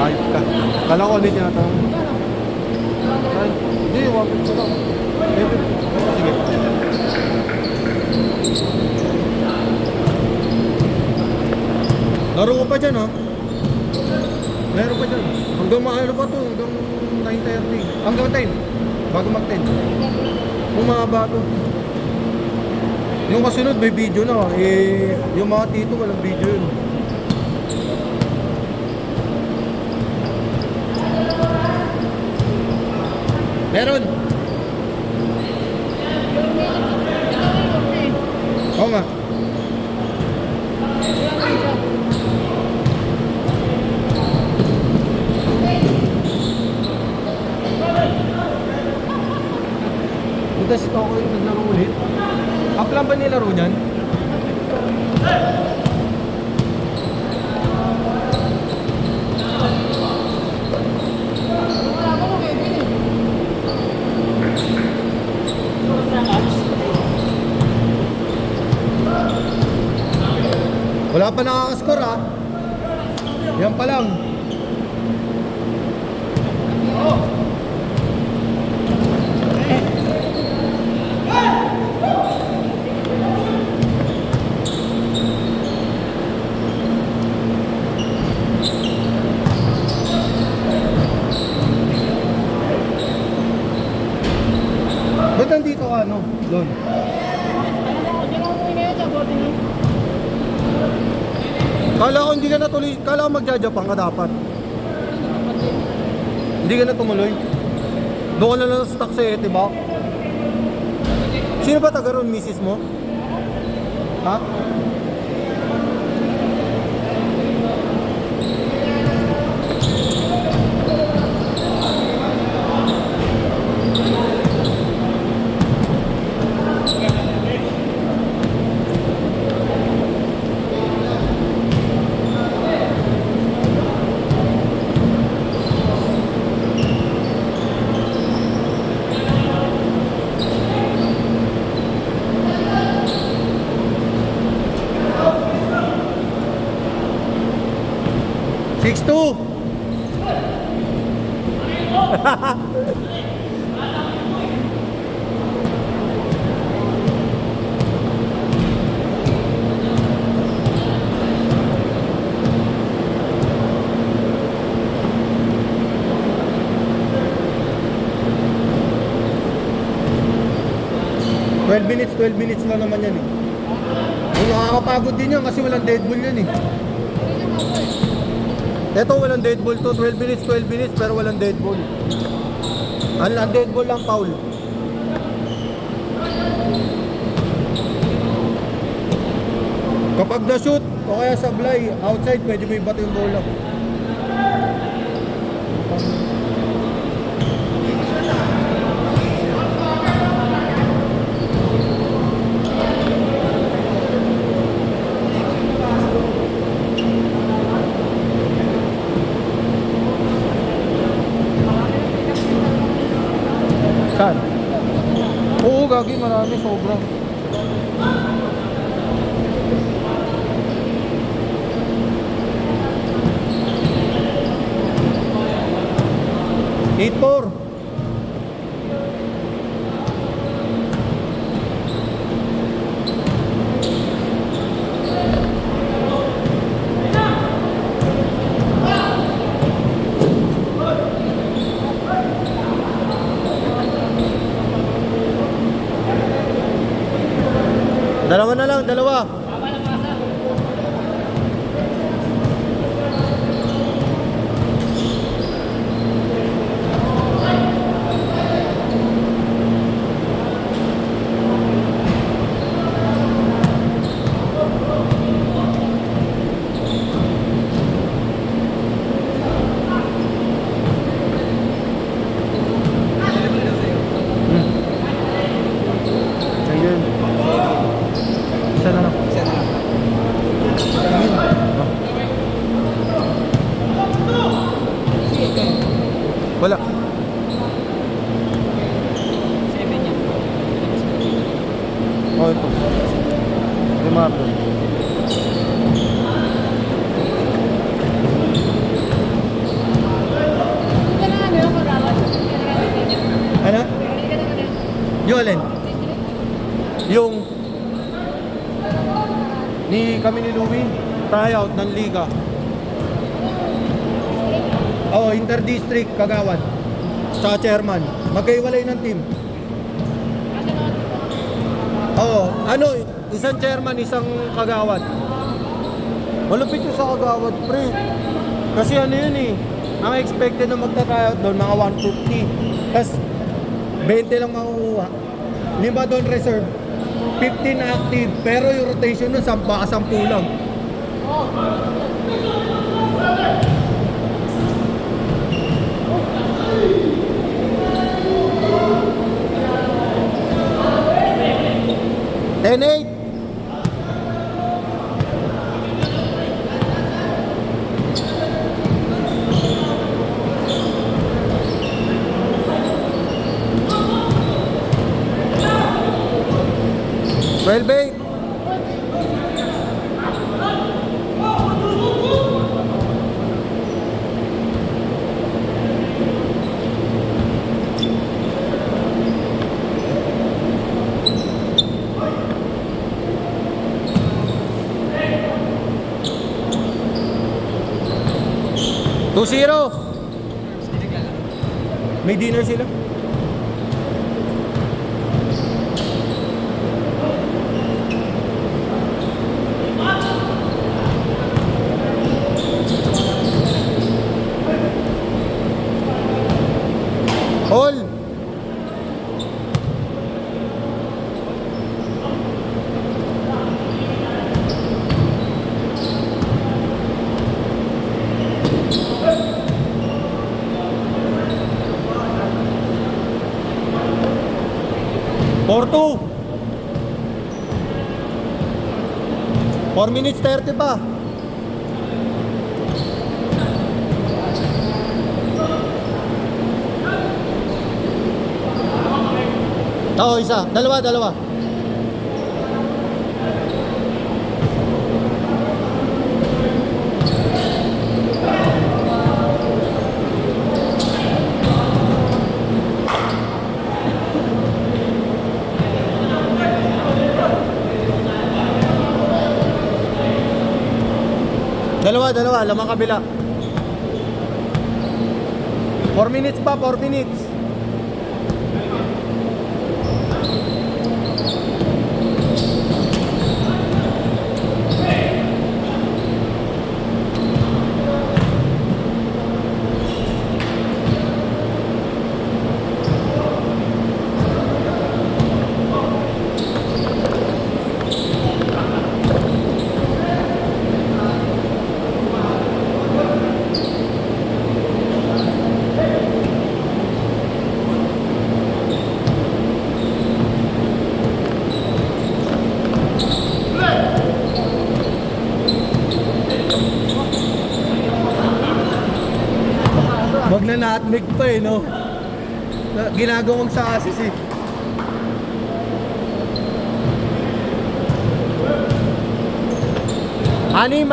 Ayop ka. Kala ko ano yung tinatanong mo. Ay, hindi, wapit ko lang. Sige. Laro ko pa dyan, ha? Meron pa dyan. Hanggang maano pa to, hanggang 9:30. Hanggang 10. Bago mag 10. Kung mahaba to. Yung kasunod may video na, eh, yung mga tito walang video yun. Meron. Oo nga. Punta si Toko yung naglaro ulit. Uplan ba nilaro niyan? Wala pa nakakascore, ha? Yan pa lang. Ba't nandito ka, ano? Doon. Kala ko hindi ka natuloy, kala ko magja-Japan ka dapat. Hindi ka na tumuloy. Doon ka na lang stuck sa Etiba. Sino ba taga ron, misis mo? Ha? Six two. Twelve minutes lang naman yan, eh. Kung nakakapagod din yan kasi walang dead ball yan, eh. Ito walang dead ball to, 12 minutes pero walang dead ball. Ang dead ball lang foul. Kapag na-shoot o kaya sablay, outside, pwede mo ibato yung bola. Saan? Oo, gagi, marami, sobra. Eight four. Dalawa na lang, dalawa. Wala. 7 yan. Oh, ito. Limardo. alin? Yung kami ni Louie, tryout ng Liga. Oo, Interdistrict, Kagawad. Sa chairman. Magkaiwalay ng team. Oo, isang chairman, isang kagawad. Malupit yung sa kagawad, pre. Kasi yun eh, ang expected na magta-tryout doon, mga 150. Tapos, 20 lang makukuha. 5 doon reserve. 15 active, pero yung rotation nun, 10 lang. Ten-8. Well-bait. Two zero. May dinner sila. All. Porto. 4 minutes 30 pa. Oo, isa. Dalawa. Dalawa, lamang kabila. 4 minutes pa, 4 minutes. Wag na nutmeg pa eh, no? Ginagawang sa asis eh. Anim.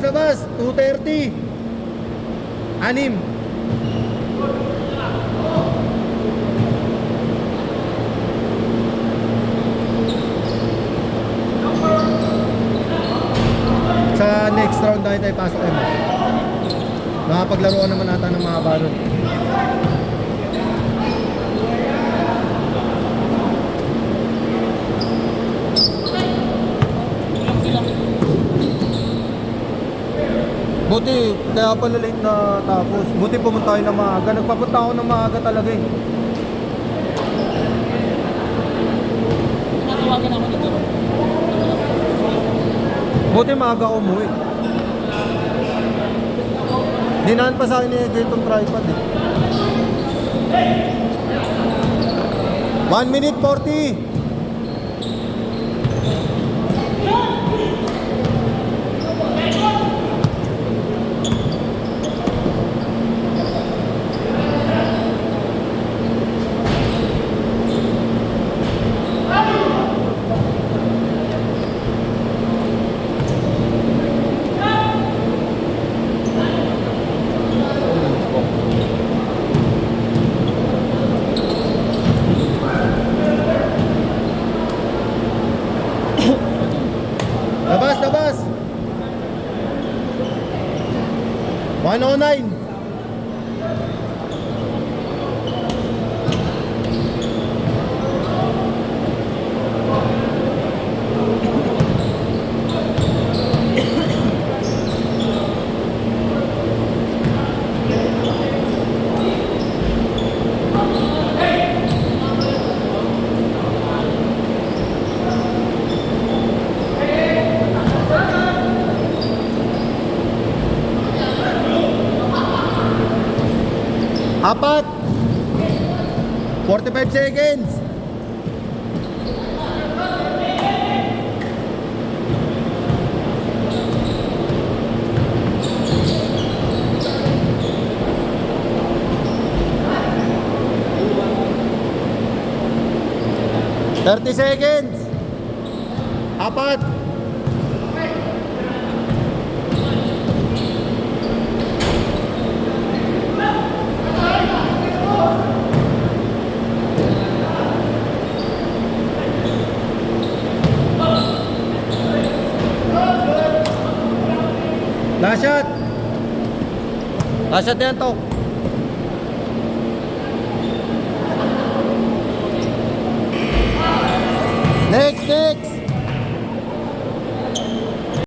Labas, 2:30. 6. Sa next round tayo pasok M. Nakapaglaruan naman nata ng mga baron. Buti, kaya pala late na tapos. Buti pumunta tayo ng maaga. Nagpapunta ako ng maaga talaga eh. Natawagan ako dito. Buti maaga ako umuwi. Dinaan pa sa akin ni itong tripod eh. 1 minute 40. 109. Apat. 45 seconds. Thirty seconds. Apat. Last shot. Last shot yan to. Next.